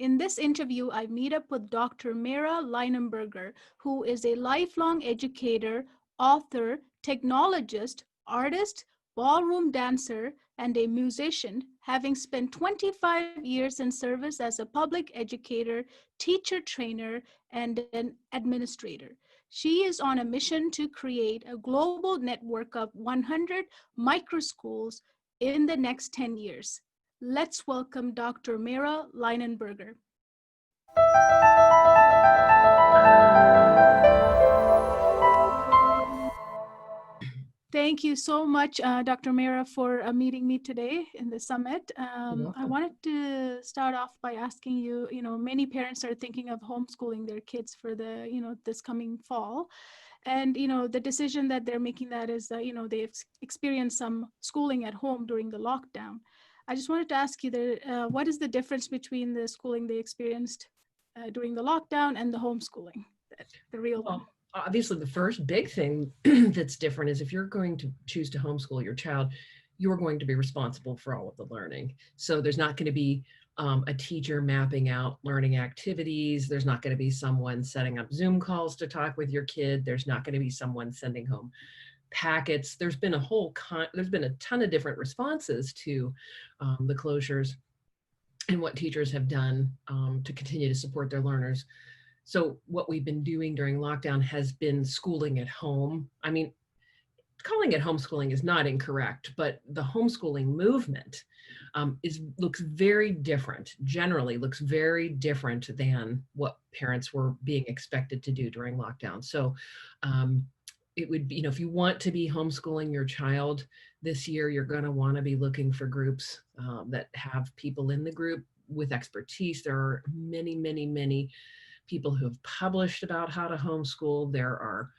In this interview, I meet up with Dr. Mara Linaberger, who is a lifelong educator, author, technologist, artist, ballroom dancer, and a musician, having spent 25 years in service as a public educator, teacher trainer, and an administrator. She is on a mission to create a global network of 100 micro schools in the next 10 years. Let's welcome Dr. Mara Linaberger. Thank you so much, Dr. Mara, for meeting me today in the summit. You're I welcome. wanted to start off by asking you, many parents are thinking of homeschooling their kids for this coming fall. And, the decision that they're making that is, they've experienced some schooling at home during the lockdown. I just wanted to ask you, what is the difference between the schooling they experienced during the lockdown and the homeschooling, the real one? Well, obviously, the first big thing that's different is if you're going to choose to homeschool your child, you're going to be responsible for all of the learning. So there's not going to be a teacher mapping out learning activities. There's not going to be someone setting up Zoom calls to talk with your kid. There's not going to be someone sending home packets. There's been a ton of different responses to the closures and what teachers have done to continue to support their learners. So what we've been doing during lockdown has been schooling at home. I mean, calling it homeschooling is not incorrect, but the homeschooling movement looks very different, generally looks very different than what parents were being expected to do during lockdown. So it would be, if you want to be homeschooling your child this year, you're going to want to be looking for groups that have people in the group with expertise. There are many, many, many people who have published about how to homeschool. There are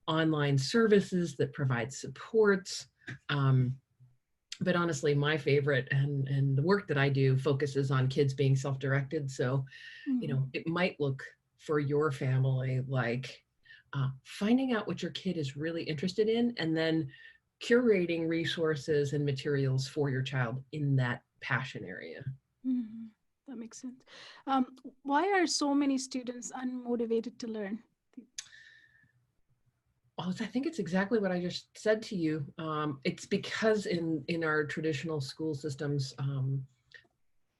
online services that provide supports. But honestly, my favorite and the work that I do focuses on kids being self-directed. So, it might look for your family like finding out what your kid is really interested in and then curating resources and materials for your child in that passion area. Mm-hmm. That makes sense. Why are so many students unmotivated to learn? Well, I think it's exactly what I just said to you. It's because in our traditional school systems,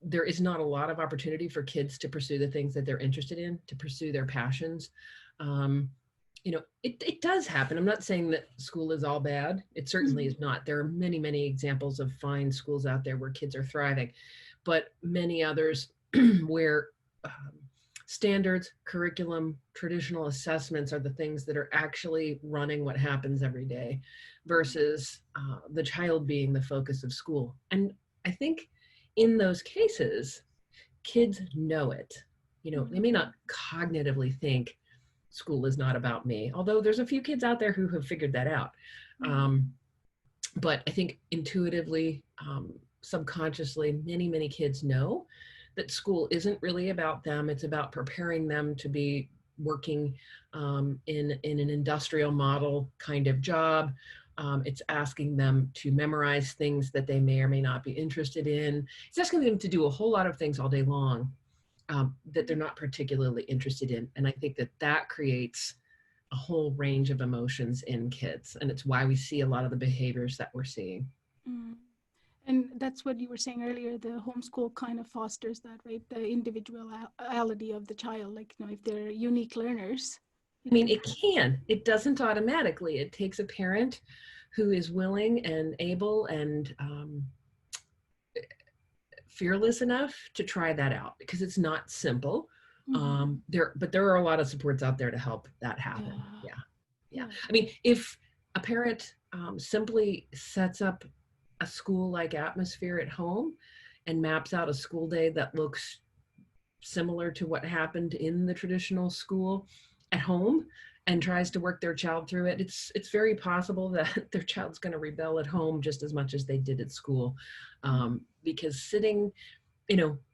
there is not a lot of opportunity for kids to pursue the things that they're interested in, to pursue their passions. It does happen. I'm not saying that school is all bad. It certainly is not. There are many, many examples of fine schools out there where kids are thriving, but many others where standards, curriculum, traditional assessments are the things that are actually running what happens every day versus the child being the focus of school. And I think in those cases, kids know it. They may not cognitively think school is not about me, although there's a few kids out there who have figured that out. But I think intuitively, subconsciously, many, many kids know that school isn't really about them. It's about preparing them to be working in an industrial model kind of job. It's asking them to memorize things that they may or may not be interested in. It's asking them to do a whole lot of things all day long that they're not particularly interested in. And I think that creates a whole range of emotions in kids. And it's why we see a lot of the behaviors that we're seeing. Mm. And that's what you were saying earlier, the homeschool kind of fosters that, right? The individuality of the child, like, if they're unique learners. I mean, it doesn't automatically. It takes a parent who is willing and able and fearless enough to try that out because it's not simple. But there are a lot of supports out there to help that happen. Yeah. I mean, if a parent simply sets up a school-like atmosphere at home and maps out a school day that looks similar to what happened in the traditional school at home and tries to work their child through it, it's very possible that their child's going to rebel at home just as much as they did at school, because sitting,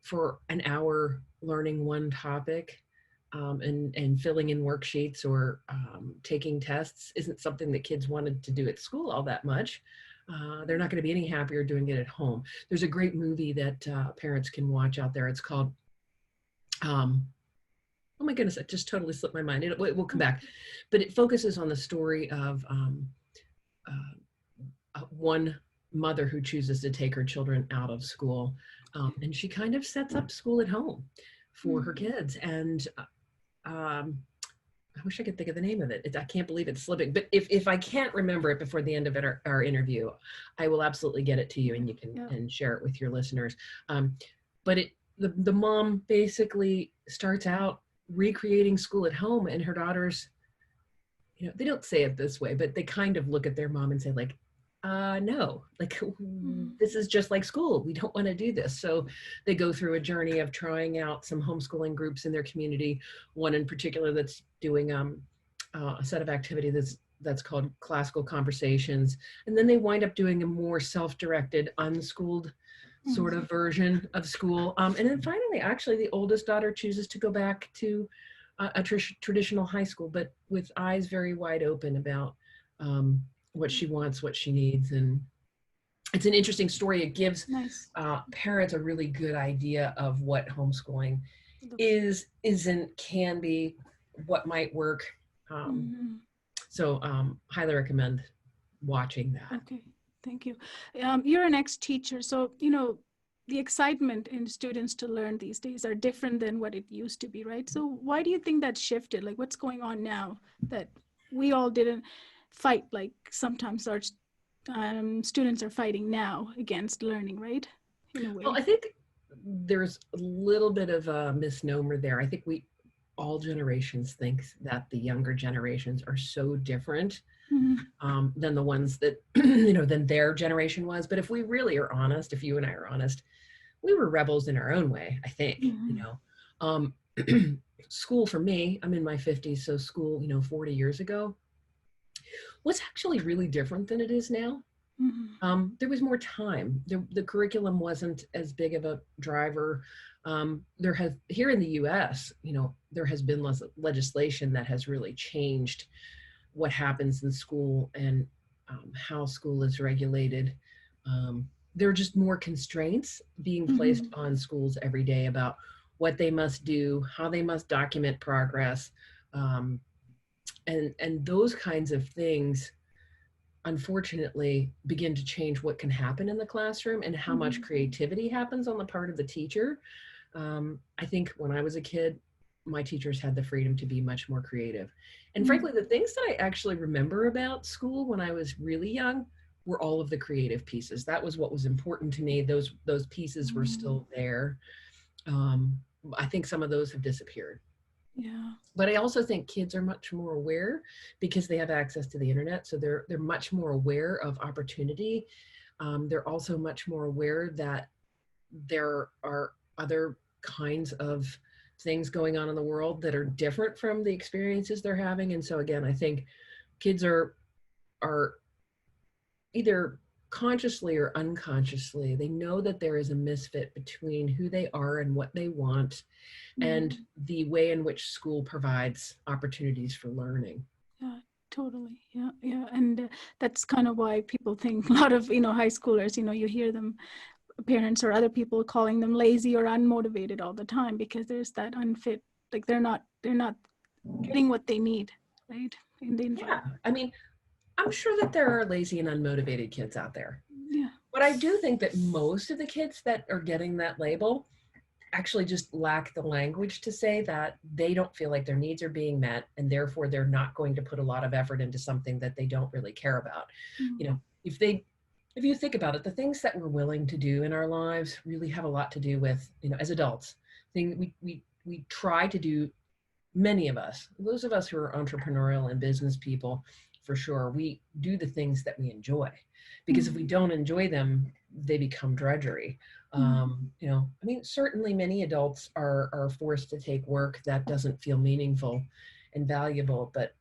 for an hour learning one topic and filling in worksheets or taking tests isn't something that kids wanted to do at school all that much. They're not going to be any happier doing it at home. There's a great movie that parents can watch out there. It's called um, oh my goodness, it just totally slipped my mind. It will come back, but it focuses on the story of one mother who chooses to take her children out of school, and she kind of sets up school at home for her kids. And um, I wish I could think of the name of it. I can't believe it's slipping. But if I can't remember it before the end of our interview, I will absolutely get it to you, and you can and share it with your listeners. But the mom basically starts out recreating school at home, and her daughters, they don't say it this way, but they kind of look at their mom and say, like, no, like, this is just like school. We don't want to do this. So they go through a journey of trying out some homeschooling groups in their community. One in particular that's doing a set of activity that's called Classical Conversations. And then they wind up doing a more self-directed, unschooled sort of version of school. And then finally, actually, the oldest daughter chooses to go back to a traditional high school, but with eyes very wide open about what she wants, what she needs. And it's an interesting story. It gives parents a really good idea of what homeschooling isn't, can be, what might work. So highly recommend watching that. Okay, thank you. You're an ex-teacher, so the excitement in students to learn these days are different than what it used to be, right? So why do you think that shifted? Like, what's going on now that we all didn't fight, like sometimes our students are fighting now against learning, right? In a way. Well, I think there's a little bit of a misnomer there. I think all generations think that the younger generations are so different than the ones that, than their generation was. But if we really are honest, if you and I are honest, we were rebels in our own way, I think. School for me, I'm in my 50s, so school, 40 years ago, was actually really different than it is now. There was more time. The curriculum wasn't as big of a driver. Here in the US, there has been legislation that has really changed what happens in school and how school is regulated. There are just more constraints being placed on schools every day about what they must do, how they must document progress, and those kinds of things, unfortunately, begin to change what can happen in the classroom and how much creativity happens on the part of the teacher. I think when I was a kid, my teachers had the freedom to be much more creative. And frankly, the things that I actually remember about school when I was really young were all of the creative pieces. That was what was important to me. Those pieces were still there. I think some of those have disappeared. Yeah. But I also think kids are much more aware because they have access to the internet. So they're much more aware of opportunity. They're also much more aware that there are other kinds of things going on in the world that are different from the experiences they're having. And so again, I think kids are either consciously or unconsciously, they know that there is a misfit between who they are and what they want and the way in which school provides opportunities for learning. Yeah, totally. Yeah. And that's kind of why people think a lot of, high schoolers, you hear them, parents or other people calling them lazy or unmotivated all the time because there's that unfit, like they're not getting what they need, right? In the environment. Yeah, I mean, I'm sure that there are lazy and unmotivated kids out there. Yeah. But I do think that most of the kids that are getting that label actually just lack the language to say that they don't feel like their needs are being met, and therefore they're not going to put a lot of effort into something that they don't really care about. If you think about it, the things that we're willing to do in our lives really have a lot to do with, as adults, we try to do, many of us, those of us who are entrepreneurial and business people, for sure, we do the things that we enjoy, because if we don't enjoy them, they become drudgery. Certainly many adults are forced to take work that doesn't feel meaningful and valuable, but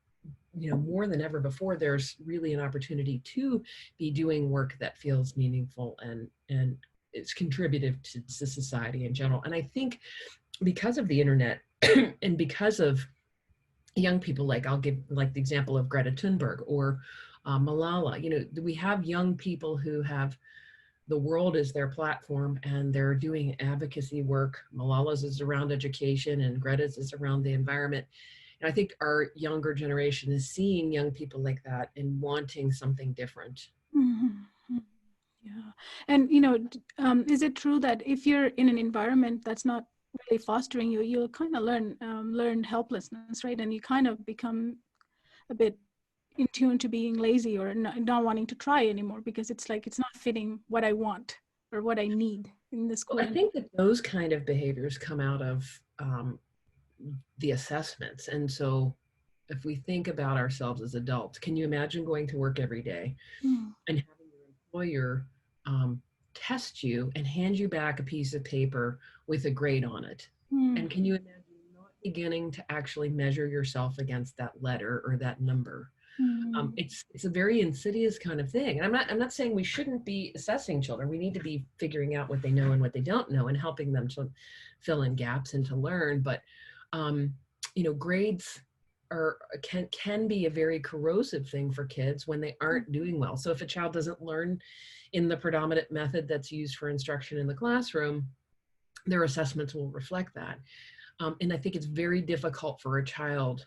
more than ever before, there's really an opportunity to be doing work that feels meaningful and it's contributive to society in general. And I think because of the internet and because of young people, like I'll give like the example of Greta Thunberg or Malala, we have young people who have the world is their platform, and they're doing advocacy work. Malala's is around education, and Greta's is around the environment. And I think our younger generation is seeing young people like that and wanting something different. Mhm. Yeah. And, is it true that if you're in an environment that's not really fostering you, you'll kind of learn helplessness, right? And you kind of become a bit in tune to being lazy or not wanting to try anymore because it's like it's not fitting what I want or what I need in the Well, school. I think that those kind of behaviors come out of the assessments. And so if we think about ourselves as adults, can you imagine going to work every day Mm, and having your employer test you and hand you back a piece of paper with a grade on it? mm, And can you imagine not beginning to actually measure yourself against that letter or that number? mm, It's a very insidious kind of thing. And I'm not saying we shouldn't be assessing children. We need to be figuring out what they know and what they don't know and helping them to fill in gaps and to learn. But um, grades can be a very corrosive thing for kids when they aren't doing well. So if a child doesn't learn in the predominant method that's used for instruction in the classroom, their assessments will reflect that. And I think it's very difficult for a child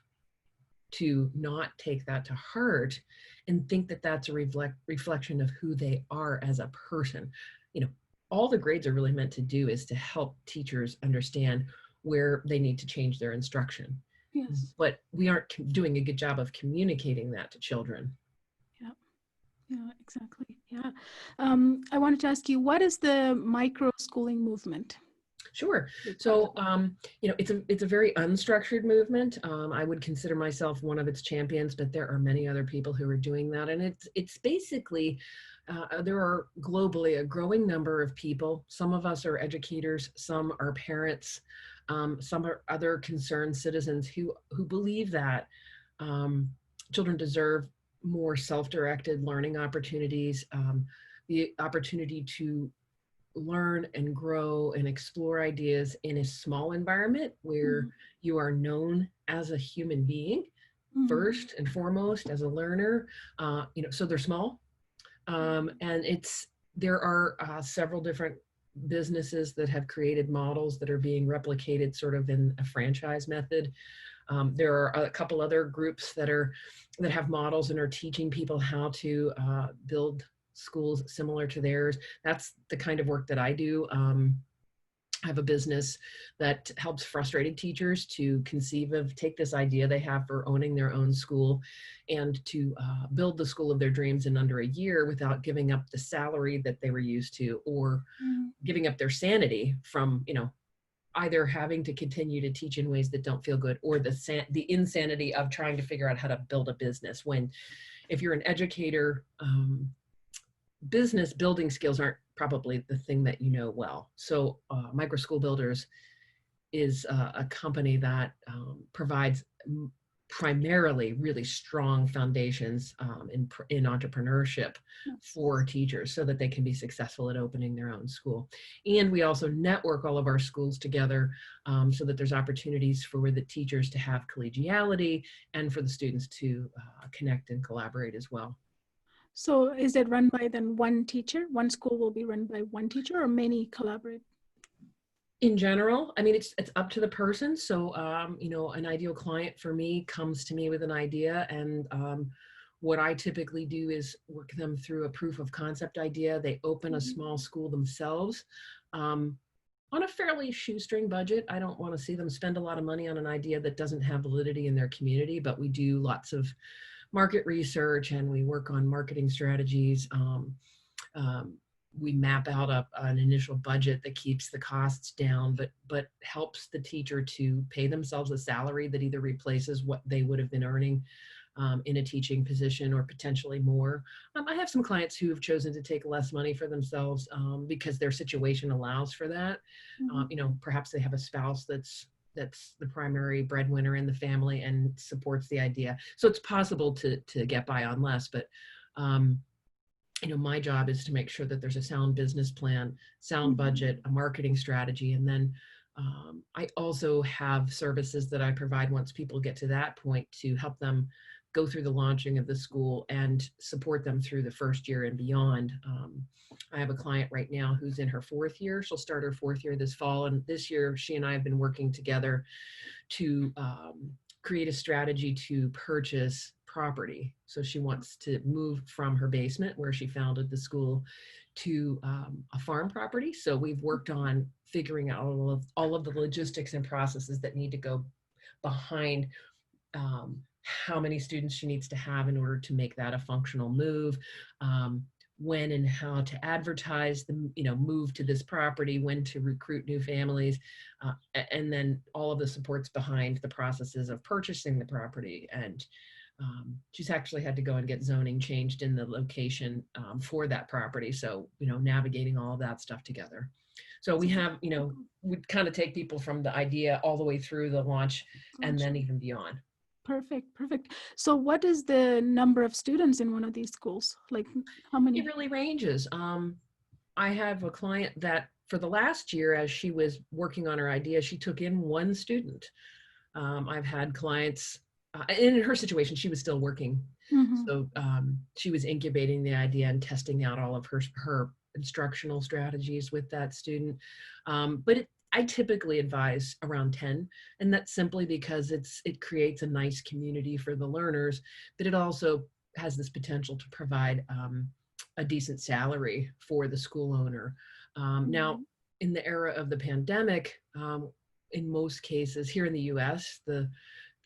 to not take that to heart and think that that's a reflection of who they are as a person. You know, all the grades are really meant to do is to help teachers understand where they need to change their instruction. yes. But we aren't doing a good job of communicating that to children. Yeah. Yeah. Exactly. Yeah. I wanted to ask you, what is the micro schooling movement? Sure. Big part. So, it's a very unstructured movement. I would consider myself one of its champions, but there are many other people who are doing that, and it's basically there are globally a growing number of people. Some of us are educators, some are parents, some are other concerned citizens who believe that um, children deserve more self-directed learning opportunities, the opportunity to learn and grow and explore ideas in a small environment where Mhm, you are known as a human being mhm, first and foremost as a learner. So they're small, and there are several different businesses that have created models that are being replicated sort of in a franchise method. There are a couple other groups that have models and are teaching people how to build schools similar to theirs. That's the kind of work that I do. I have a business that helps frustrated teachers to take this idea they have for owning their own school and to build the school of their dreams in under a year without giving up the salary that they were used to or mhm, giving up their sanity from, either having to continue to teach in ways that don't feel good or the insanity of trying to figure out how to build a business when if you're an educator, business building skills aren't probably the thing that you know well. So Micro School Builders is a company that provides primarily really strong foundations in entrepreneurship yes. for teachers so that they can be successful at opening their own school. And we also network all of our schools together so that there's opportunities for the teachers to have collegiality and for the students to connect and collaborate as well. So is it run by then one teacher? One school will be run by one teacher or many collaborate? In general, I mean, it's up to the person. So, an ideal client for me comes to me with an idea, and what I typically do is work them through a proof of concept idea. They open a Mhm, small school themselves um, on a fairly shoestring budget. I don't want to see them spend a lot of money on an idea that doesn't have validity in their community, but we do lots of market research and we work on marketing strategies. Um, we map out an initial budget that keeps the costs down, but helps the teacher to pay themselves a salary that either replaces what they would have been earning in a teaching position or potentially more. I have some clients who have chosen to take less money for themselves because their situation allows for that. mhm, Perhaps they have a spouse that's the primary breadwinner in the family and supports the idea. So it's possible to get by on less, but um, my job is to make sure that there's a sound business plan, sound mhm, budget, a marketing strategy, and then I also have services that I provide once people get to that point to help them go through the launching of the school and support them through the first year and beyond. I have a client right now who's in her 4th year. She'll start her 4th year this fall. And this year, she and I have been working together to create a strategy to purchase property. So she wants to move from her basement where she founded the school to a farm property. So we've worked on figuring out all of the logistics and processes that need to go behind how many students she needs to have in order to make that a functional move, when and how to advertise the move to this property, when to recruit new families, and then all of the supports behind the processes of purchasing the property. And she's actually had to go and get zoning changed in the location for that property. So, navigating all of that stuff together. So we have, we kind of take people from the idea all the way through the launch and then even beyond. Perfect, perfect. So what is the number of students in one of these schools? Like how many? It really ranges. I have a client that for the last year, as she was working on her idea, she took in 1 student. I've had clients, and in her situation, she was still working. Mm-hmm. So she was incubating the idea and testing out all of her instructional strategies with that student. But I typically advise around 10, and that's simply because it creates a nice community for the learners, but it also has this potential to provide a decent salary for the school owner. Now, in the era of the pandemic, in most cases here in the US, the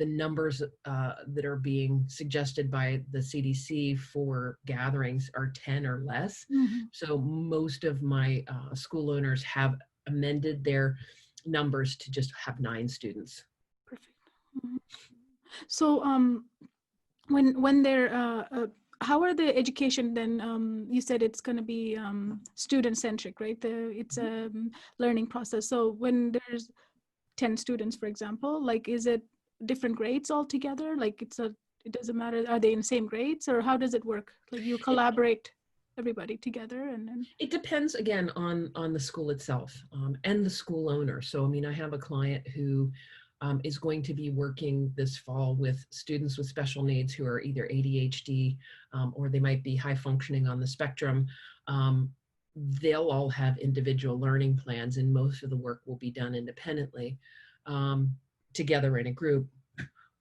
numbers that are being suggested by the CDC for gatherings are 10 or less. Mm-hmm. So most of my school owners have amended their numbers to just have 9 students. Perfect. Mm-hmm. So when they're how are the education then? You said it's going to be student centric, right? It's a learning process. So when there's 10 students, for example, like is it different grades altogether? Like it doesn't matter. Are they in the same grades, or how does it work? Like you collaborate everybody together, and then it depends again on the school itself and the school owner. So I mean, I have a client who is going to be working this fall with students with special needs who are either ADHD or they might be high functioning on the spectrum. They'll all have individual learning plans, and most of the work will be done independently together in a group.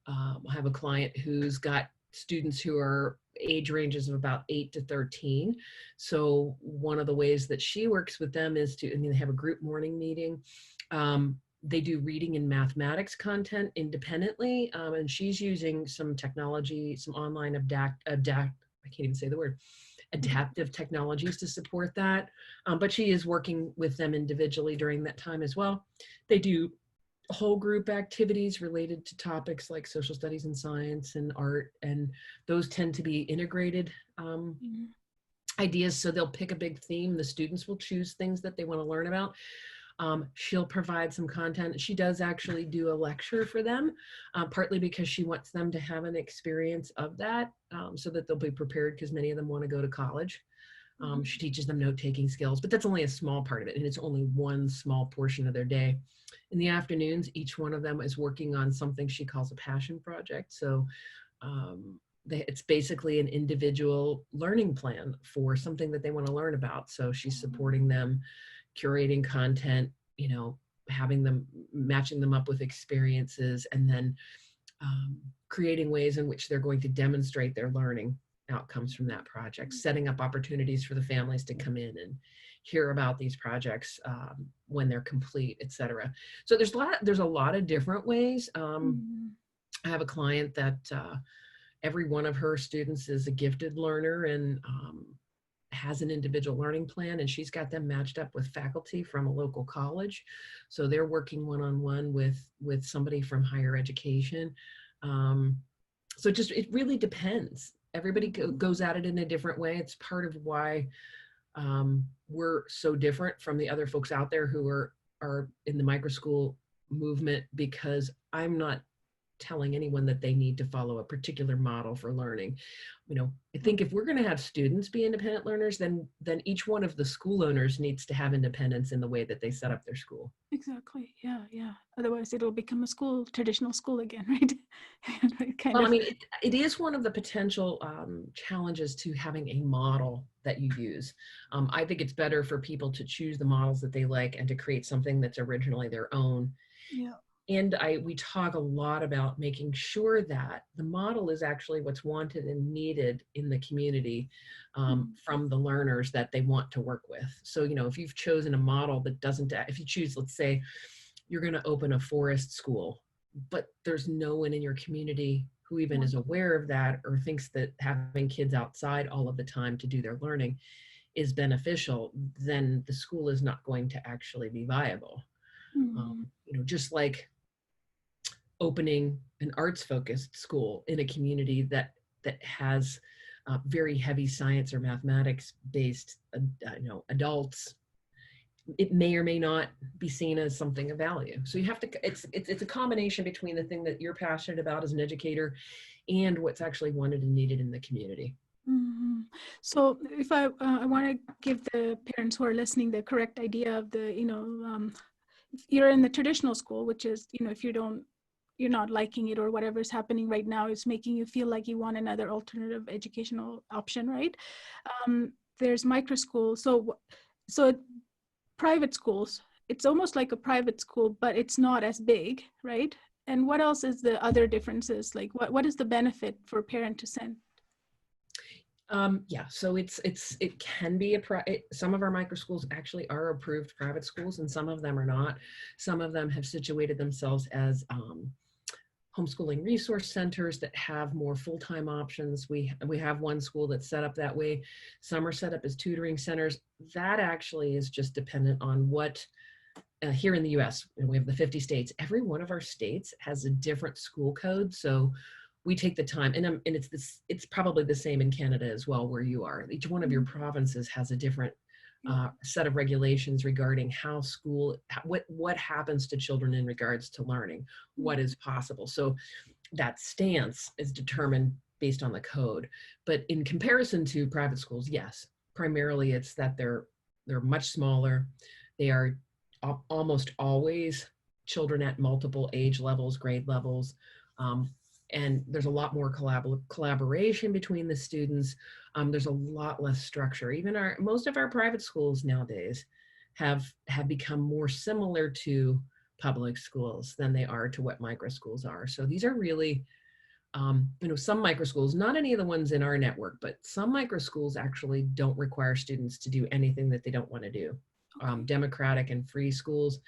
I have a client who's got students who are age ranges of about 8 to 13. So one of the ways that she works with them is they have a group morning meeting. They do reading and mathematics content independently, and she's using some technology, some online I can't even say the word, adaptive technologies to support that. But she is working with them individually during that time as well. They do whole group activities related to topics like social studies and science and art, and those tend to be integrated ideas. So they'll pick a big theme. The students will choose things that they want to learn about. She'll provide some content. She does actually do a lecture for them, partly because she wants them to have an experience of that so that they'll be prepared, because many of them want to go to college. She teaches them note-taking skills, but that's only a small part of it, and it's only one small portion of their day. In the afternoons, each one of them is working on something she calls a passion project. So it's basically an individual learning plan for something that they want to learn about. So she's supporting them, curating content, having them, matching them up with experiences, and then creating ways in which they're going to demonstrate their learning outcomes from that project, setting up opportunities for the families to come in and hear about these projects when they're complete, etc. So there's a lot of different ways. I have a client that every one of her students is a gifted learner and has an individual learning plan, and she's got them matched up with faculty from a local college. So they're working one-on-one with somebody from higher education. So it really depends. Everybody goes at it in a different way. It's part of why we're so different from the other folks out there who are in the micro school movement, because I'm not telling anyone that they need to follow a particular model for learning. I think if we're going to have students be independent learners, then each one of the school owners needs to have independence in the way that they set up their school. Exactly. Yeah, yeah. Otherwise, it'll become a school, traditional school again, right? Kind Well, I of. mean, it is one of the potential challenges to having a model that you use. I think it's better for people to choose the models that they like and to create something that's originally their own. Yeah. And we talk a lot about making sure that the model is actually what's wanted and needed in the community Mm. from the learners that they want to work with. So, if you've chosen a model that doesn't, if you choose, let's say, you're going to open a forest school, but there's no one in your community who even is aware of that or thinks that having kids outside all of the time to do their learning is beneficial, then the school is not going to actually be viable. Mm. Just like opening an arts focused school in a community that has very heavy science or mathematics based adults, it may or may not be seen as something of value. So you have to, it's a combination between the thing that you're passionate about as an educator and what's actually wanted and needed in the community. Mhm. So if I want to give the parents who are listening the correct idea of the, if you're in the traditional school, which is, if you're not liking it or whatever's happening right now is making you feel like you want another alternative educational option, right? There's micro school. So private schools, it's almost like a private school, but it's not as big, right? And what else is the other differences? Like what is the benefit for a parent to send? Yeah, so it can be some of our micro schools actually are approved private schools, and some of them are not. Some of them have situated themselves as homeschooling resource centers that have more full-time options. We have one school that's set up that way. Some are set up as tutoring centers. That actually is just dependent on what here in the US, we have the 50 states. Every one of our states has a different school code. So we take the time, and it's probably the same in Canada as well, where you are. Each one of your provinces has a different set of regulations regarding how what happens to children in regards to learning, what is possible. So that stance is determined based on the code. But in comparison to private schools, yes, primarily it's that they're much smaller. They are almost always children at multiple age levels, grade levels. And there's a lot more collaboration between the students. There's a lot less structure. Even most of our private schools nowadays have become more similar to public schools than they are to what micro schools are. So these are really, some micro schools, not any of the ones in our network, but some micro schools actually don't require students to do anything that they don't want to do. Okay. Democratic and free schools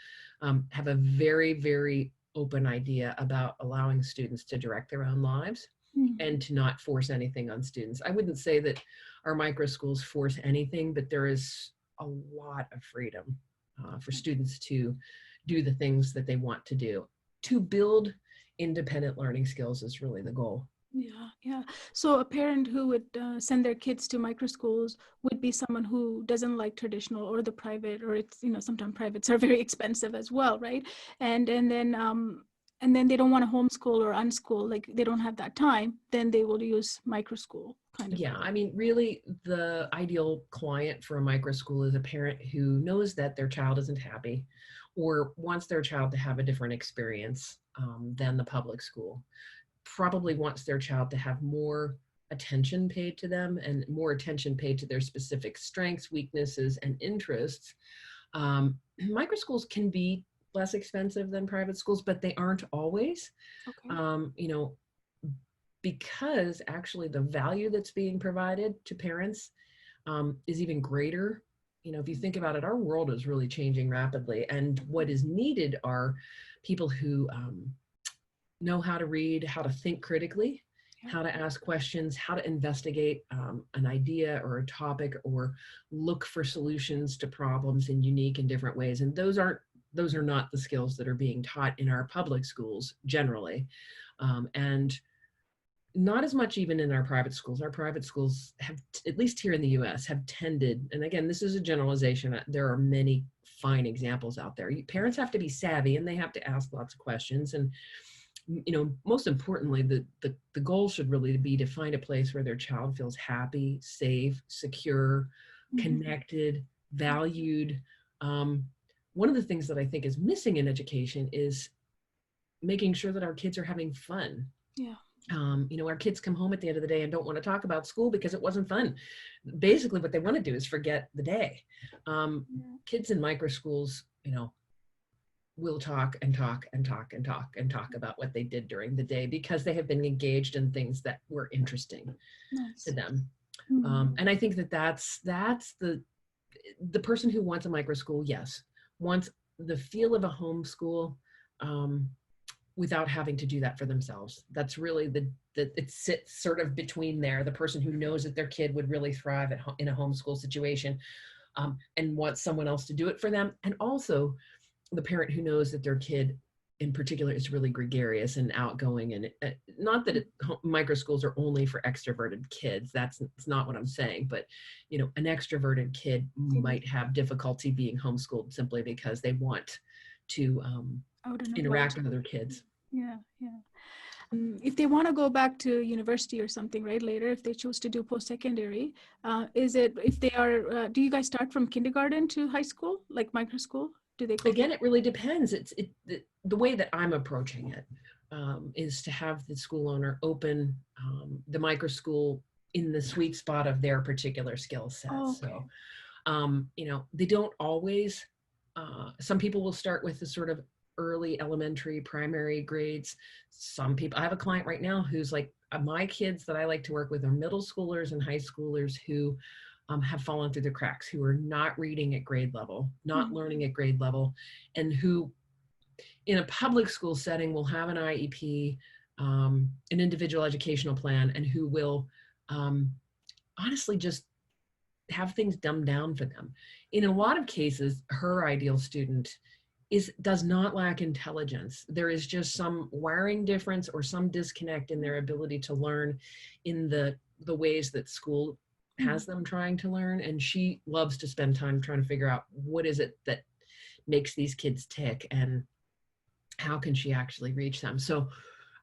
have a very, very open idea about allowing students to direct their own lives and to not force anything on students. I wouldn't say that our micro schools force anything, but there is a lot of freedom for students to do the things that they want to do. To build independent learning skills is really the goal. Yeah, yeah. So a parent who would send their kids to micro schools would be someone who doesn't like traditional or the private, or it's, sometimes privates are very expensive as well, right? And then they don't want to homeschool or unschool, like they don't have that time, then they will use micro school kind of. Yeah, I mean, really, the ideal client for a micro school is a parent who knows that their child isn't happy or wants their child to have a different experience than the public school. Probably wants their child to have more attention paid to them and more attention paid to their specific strengths, weaknesses, and interests. Micro schools can be less expensive than private schools, but they aren't always. Okay. Because actually the value that's being provided to parents is even greater. If you think about it, our world is really changing rapidly, and what is needed are people who know how to read, how to think critically, how to ask questions, how to investigate an idea or a topic, or look for solutions to problems in unique and different ways. And those are not the skills that are being taught in our public schools generally. And not as much even in our private schools. Our private schools have, at least here in the US, have tended, and again, this is a generalization, there are many fine examples out there. Parents have to be savvy and they have to ask lots of questions. And most importantly, the goal should really be to find a place where their child feels happy, safe, secure, Mhm. connected, valued. Um, One of the things that I think is missing in education is making sure that our kids are having fun. Yeah. Our kids come home at the end of the day and don't want to talk about school because it wasn't fun. Basically, what they want to do is forget the day. Um, Yeah. Kids in micro schools, will talk and talk and talk and talk and talk about what they did during the day because they have been engaged in things that were interesting to Nice. them. Mm. And I think that that's the person who wants a micro school, yes, wants the feel of a homeschool, um, without having to do that for themselves. That's really the it sits sort of between there. The person who knows that their kid would really thrive in a homeschool situation, and wants someone else to do it for them, and also the parent who knows that their kid in particular is really gregarious and outgoing, and not that micro schools are only for extroverted kids. It's not what I'm saying, but an extroverted kid They need might have difficulty being homeschooled simply because they want to out and about. interact with other kids. Yeah, yeah. If they want to go back to university or something, right, later, if they choose to do post-secondary, is it, if they are, do you guys start from kindergarten to high school, like micro school? Do they go through? Again, it really depends. The way that I'm approaching it, is to have the school owner open the micro school in the sweet spot of their particular skill set. Oh, okay. So they don't always, some people will start with the sort of early elementary primary grades. Some people, I have a client right now who's like, my kids that I like to work with are middle schoolers and high schoolers who have fallen through the cracks, who are not reading at grade level, not Mhm. learning at grade level, and who in a public school setting will have an IEP, an individual educational plan, and who will honestly just have things dumbed down for them. In a lot of cases, her ideal student does not lack intelligence. There is just some wiring difference or some disconnect in their ability to learn in the ways that school Mhm. has them trying to learn. And she loves to spend time trying to figure out what is it that makes these kids tick and how can she actually reach them. So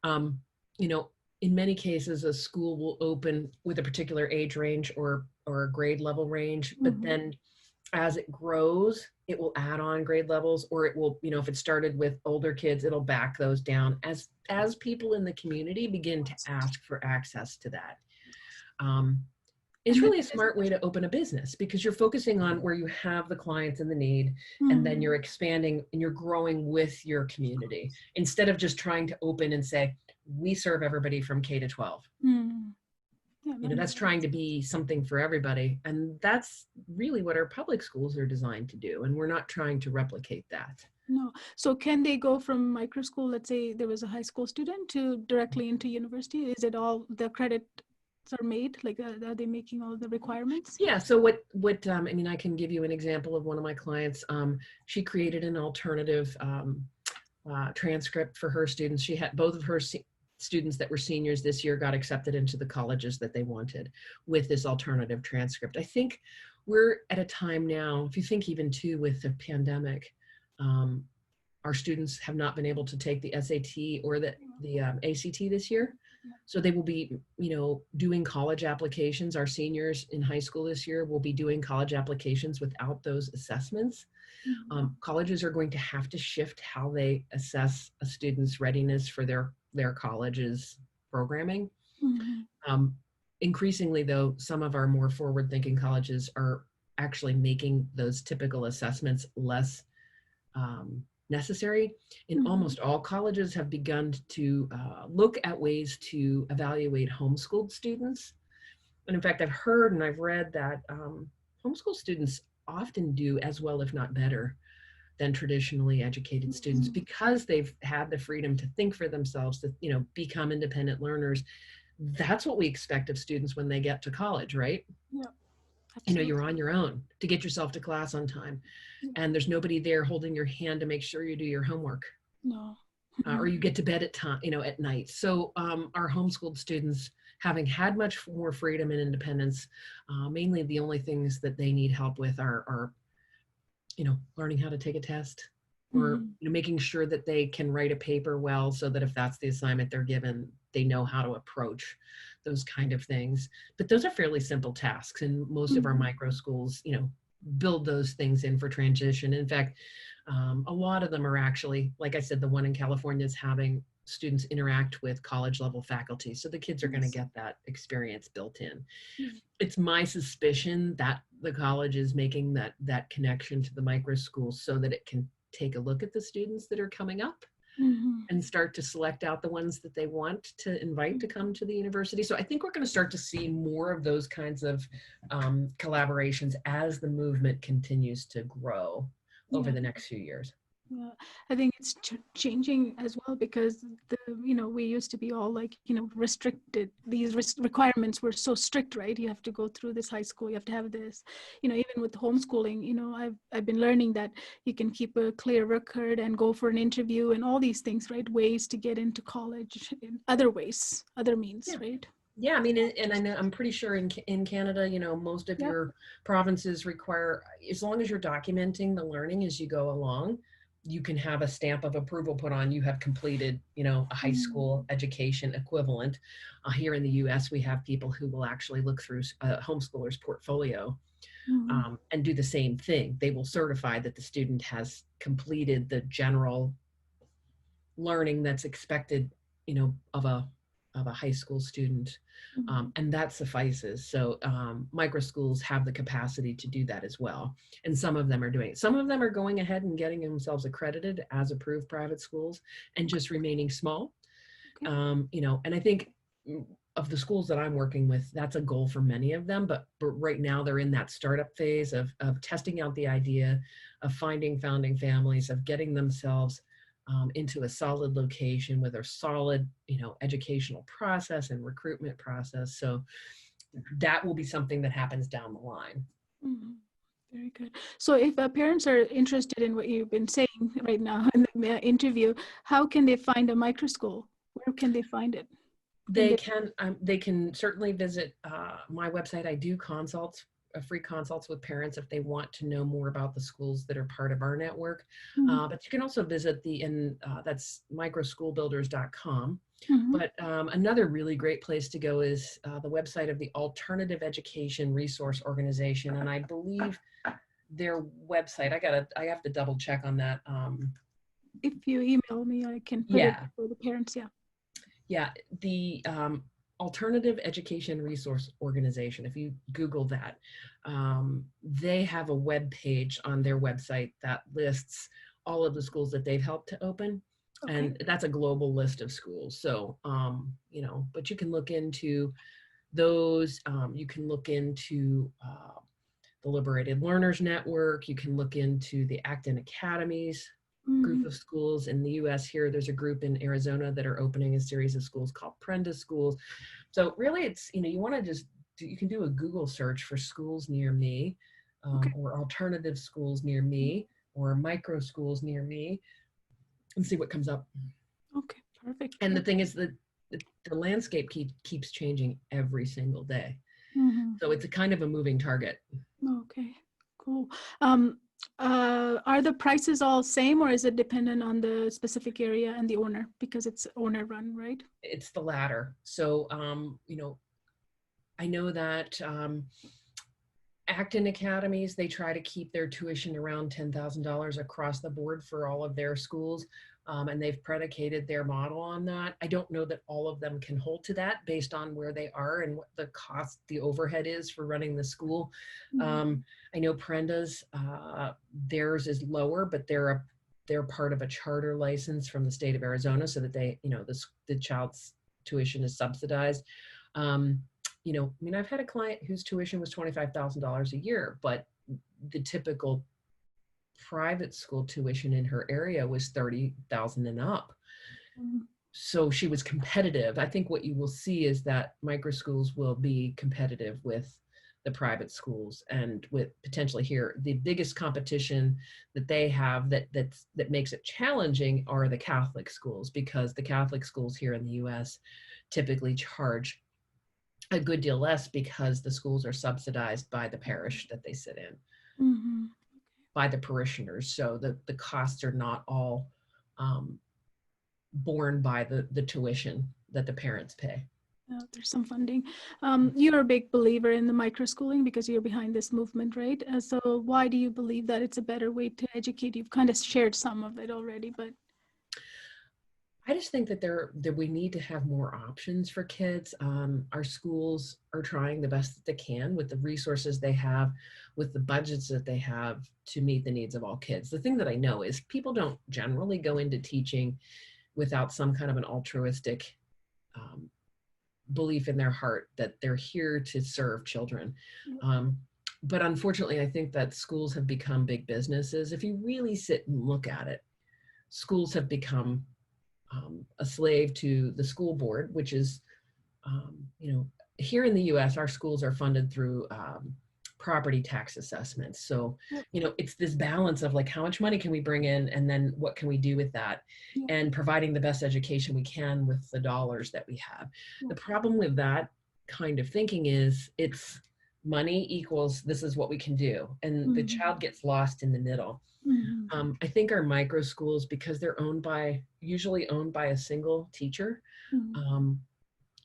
um, you know, in many cases, a school will open with a particular age range or a grade level range, but Mhm. then as it grows, it will add on grade levels, or it will, if it started with older kids, it'll back those down as people in the community begin to ask for access to that. Um, it's And then really a it is. smart way to open a business because you're focusing on where you have the clients and the need, and then Mhm. you're expanding and you're growing with your community instead of just trying to open and say, we serve everybody from K to 12. Mhm. Yeah, that That's makes trying sense. to be something for everybody. And that's really what our public schools are designed to do. And we're not trying to replicate that. No. So can they go from micro school, let's say there was a high school student, to directly into university? Is it all the credits are made? Like, are they making all the requirements? Yeah. So what I can give you an example of one of my clients. She created an alternative transcript for her students. She had both of her students that were seniors this year got accepted into the colleges that they wanted with this alternative transcript. I think we're at a time now, if you think even too with the pandemic, um, our students have not been able to take the SAT or the ACT this year. So they will be, doing college applications. Our seniors in high school this year will be doing college applications without those assessments. Mhm. Colleges are going to have to shift how they assess a student's readiness for their college's programming. Mhm. Um, Increasingly, though, some of our more forward-thinking colleges are actually making those typical assessments less necessary. And Mhm. almost all colleges have begun to look at ways to evaluate homeschooled students. And in fact, I've heard and I've read that homeschool students often do as well, if not better, than traditionally educated students Mhm. because they've had the freedom to think for themselves, to become independent learners. That's what we expect of students when they get to college, right? Yeah, You're absolutely. on your own to get yourself to class on time, Yeah. and there's nobody there holding your hand to make sure you do your homework, No. or you get to bed at time, at night. So our homeschooled students, having had much more freedom and independence, mainly the only things that they need help with are learning how to take a test, or making sure that they can write a paper well, so that if that's the assignment they're given, they know how to approach those kind of things. But those are fairly simple tasks, and most of our Mhm. micro schools, build those things in for transition. In fact, a lot of them are actually, like I said, the one in California is having students interact with college level faculty. So the kids are going to Yes. get that experience built in. Yeah. It's my suspicion that the college is making that connection to the micro school so that it can take a look at the students that are coming up Mhm. and start to select out the ones that they want to invite to come to the university. So I think we're going to start to see more of those kinds of collaborations as the movement continues to grow over Yeah. the next few years. Yeah, I think it's changing as well because we used to be all like restricted. These requirements were so strict, right? You have to go through this high school. You have to have this. Even with homeschooling, I've been learning that you can keep a clear record and go for an interview and all these things, right? Ways to get into college in other ways, other means, Yeah. right? Yeah, I mean, and I know, I'm pretty sure in Canada, most of Yep. your provinces require, as long as you're documenting the learning as you go along, you can have a stamp of approval put on you have completed, a high Mm-hmm. school education equivalent. Here in the U.S., we have people who will actually look through a homeschooler's portfolio and do the same thing. They will certify that the student has completed the general learning that's expected, of a high school student, Mm-hmm. and that suffices. So micro schools have the capacity to do that as well, and some of them are doing it. Some of them are going ahead and getting themselves accredited as approved private schools and Okay. just remaining small. Okay. And I think of the schools that I'm working with, that's a goal for many of them. But right now they're in that startup phase of testing out the idea, of finding founding families, of getting themselves into a solid location with a solid, educational process and recruitment process. So that will be something that happens down the line. Mhm. Very good. So, if parents are interested in what you've been saying right now in the interview, how can they find a micro school? Where can they find it? In the They can certainly visit my website. I do consults, free consults with parents if they want to know more about the schools that are part of our network. Mhm. But you can also visit that's microschoolbuilders.com. Mhm. But another really great place to go is the website of the Alternative Education Resource Organization, and I believe their website. I have to double check on that. If you email me, I can put it Yeah, for the parents. Yeah. Yeah, the Alternative Education Resource Organization, if you Google that, they have a web page on their website that lists all of the schools that they've helped to open. Okay. And that's a global list of schools. So, but you can look into those. You can look into the Liberated Learners Network. You can look into the Acton Academies group Mhm. of schools in the US here. There's a group in Arizona that are opening a series of schools called Prenda schools. So really it's, you want to you can do a Google search for schools near me, Okay. or alternative schools near me, or micro schools near me, and see what comes up. Okay. Perfect. And the Perfect. thing is that the landscape keeps changing every single day. Mhm. So it's a kind of a moving target. Okay. Cool. Um, are the prices all same, or is it dependent on the specific area and the owner because it's owner run, right? It's the latter. So, I know that Acton Academies, they try to keep their tuition around $10,000 across the board for all of their schools. And they've predicated their model on that. I don't know that all of them can hold to that based on where they are and what the cost, the overhead is for running the school. Mhm. I know Prenda's, theirs is lower, but they're part of a charter license from the state of Arizona so that they, the child's tuition is subsidized. Um, I mean, I've had a client whose tuition was $25,000 a year, but the typical private school tuition in her area was 30,000 and up. Mhm. So she was competitive. I think what you will see is that micro schools will be competitive with the private schools, and with potentially here the biggest competition that they have that makes it challenging are the Catholic schools, because the Catholic schools here in the US typically charge a good deal less because the schools are subsidized by the parish that they sit in. Mhm. by the parishioners. So the costs are not all um, borne by the tuition that the parents pay. There's some funding. You're a big believer in the microschooling because you're behind this movement, right? So why do you believe that it's a better way to educate? You've kind of shared some of it already, but I just think that that we need to have more options for kids. Our schools are trying the best that they can with the resources they have, with the budgets that they have to meet the needs of all kids. The thing that I know is people don't generally go into teaching without some kind of an altruistic um, belief in their heart that they're here to serve children. Um, but unfortunately, I think that schools have become big businesses. If you really sit and look at it, schools have become a slave to the school board, which is, here in the US, our schools are funded through property tax assessments. So, yep, it's this balance of like, how much money can we bring in and then what can we do with that? yep, And providing the best education we can with the dollars that we have. The yep. problem with that kind of thinking is it's money equals this is what we can do. And the child gets lost in the middle. I think our micro schools, because they're usually owned by a single teacher, and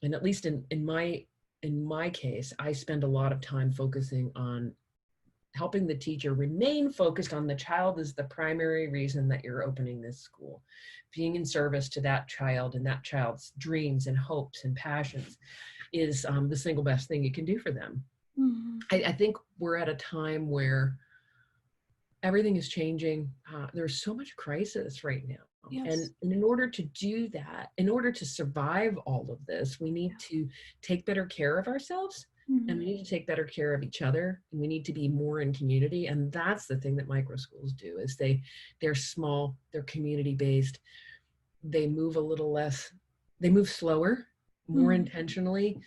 at least in my case, I spend a lot of time focusing on helping the teacher remain focused on the child is the primary reason that you're opening this school. Being in service to that child and that child's dreams and hopes and passions is the single best thing you can do for them. I think we're at a time where everything is changing. There's so much crisis right now. Yes. And in order to do that, in order to survive all of this, we need to take better care of ourselves and we need to take better care of each other and we need to be more in community. And that's the thing that micro schools do is they're small, they're community based, they move a little less, they move slower, more intentionally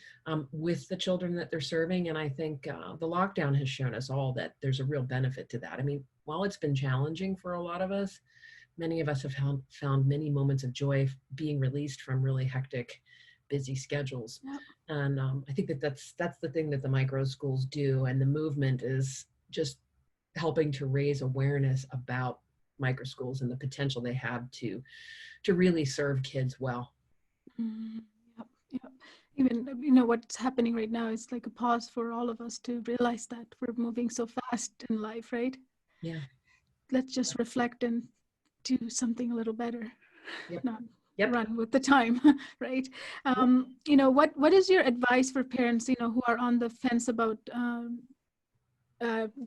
with the children that they're serving. And I think the lockdown has shown us all that there's a real benefit to that. I mean, while it's been challenging for a lot of us, many of us have found many moments of joy being released from really hectic, busy schedules. Yep. And I think that's the thing that the micro schools do. And the movement is just helping to raise awareness about micro schools and the potential they have to really serve kids well. Yep. Yep. Even what's happening right now is like a pause for all of us to realize that we're moving so fast in life, right? Yeah. Let's just reflect and do something a little better. Yep. Not Yep. run with the time, right? What is your advice for parents, who are on the fence about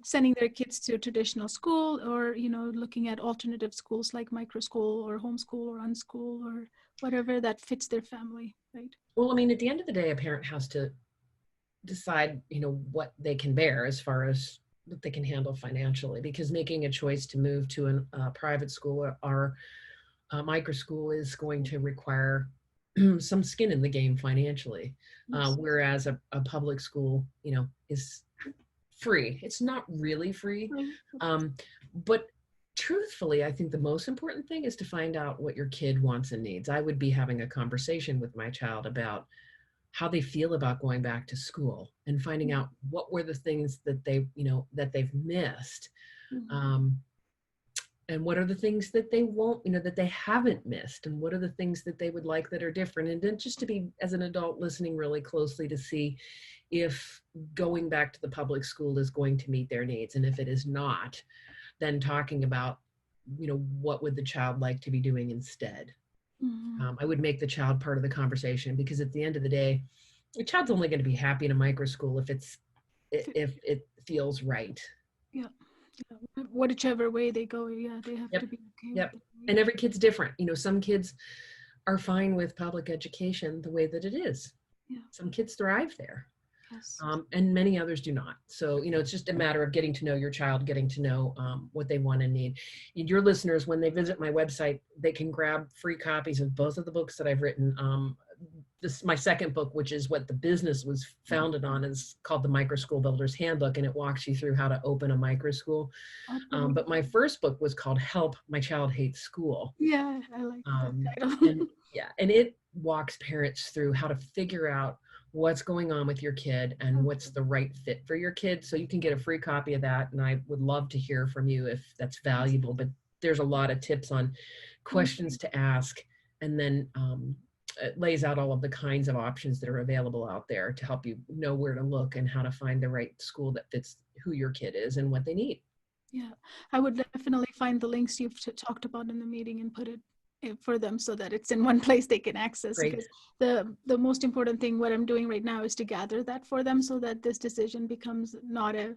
sending their kids to a traditional school or, looking at alternative schools like micro school or homeschool or unschool or whatever that fits their family, right? Well, I mean, at the end of the day, a parent has to decide, what they can bear as far as what they can handle financially, because making a choice to move to a private school or a micro school is going to require some skin in the game financially. Yes. Whereas a public school, is free. It's not really free. But truthfully, I think the most important thing is to find out what your kid wants and needs. I would be having a conversation with my child about how they feel about going back to school and finding out what were the things that that they've missed. And what are the things that they won't, that they haven't missed, and what are the things that they would like that are different. And then just to be, as an adult, listening really closely to see if going back to the public school is going to meet their needs. And if it is not, then talking about, what would the child like to be doing instead. I would make the child part of the conversation, because at the end of the day, the child's only going to be happy in a micro school if it feels right. Yeah. Whichever way they go, they have to be okay. Yep. And every kid's different. Some kids are fine with public education the way that it is. Yeah. Some kids thrive there. Yes. And many others do not. So, it's just a matter of getting to know your child, getting to know what they want and need. And your listeners, when they visit my website, they can grab free copies of both of the books that I've written. My second book, which is what the business was founded on, is called The Micro School Builder's Handbook, and it walks you through how to open a micro school. But my first book was called Help, My Child Hates School. Yeah, I like that title. And it walks parents through how to figure out what's going on with your kid and what's the right fit for your kid. So you can get a free copy of that. And I would love to hear from you if that's valuable. But there's a lot of tips on questions to ask. And then it lays out all of the kinds of options that are available out there to help you know where to look and how to find the right school that fits who your kid is and what they need. Yeah, I would definitely find the links you've talked about in the meeting and put it for them so that it's in one place they can access. Great. Because the most important thing, what I'm doing right now, is to gather that for them so that this decision becomes not a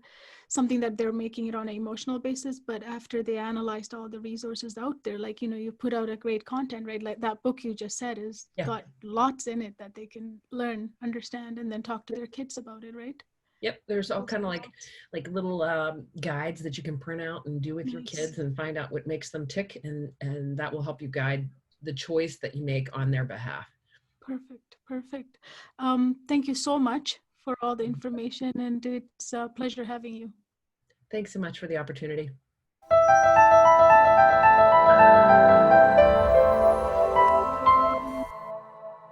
something that they're making it on an emotional basis, but after they analyzed all the resources out there, like, you know, you put out a great content, right? Like that book you just said is Yeah. got lots in it that they can learn, understand, and then talk to their kids about it, right? Yep, there's all kind of like little guides that you can print out and do with your Nice. kids and find out what makes them tick, and that will help you guide the choice that you make on their behalf. Perfect, perfect. Thank you so much for all the information, and it's a pleasure having you. Thanks so much for the opportunity.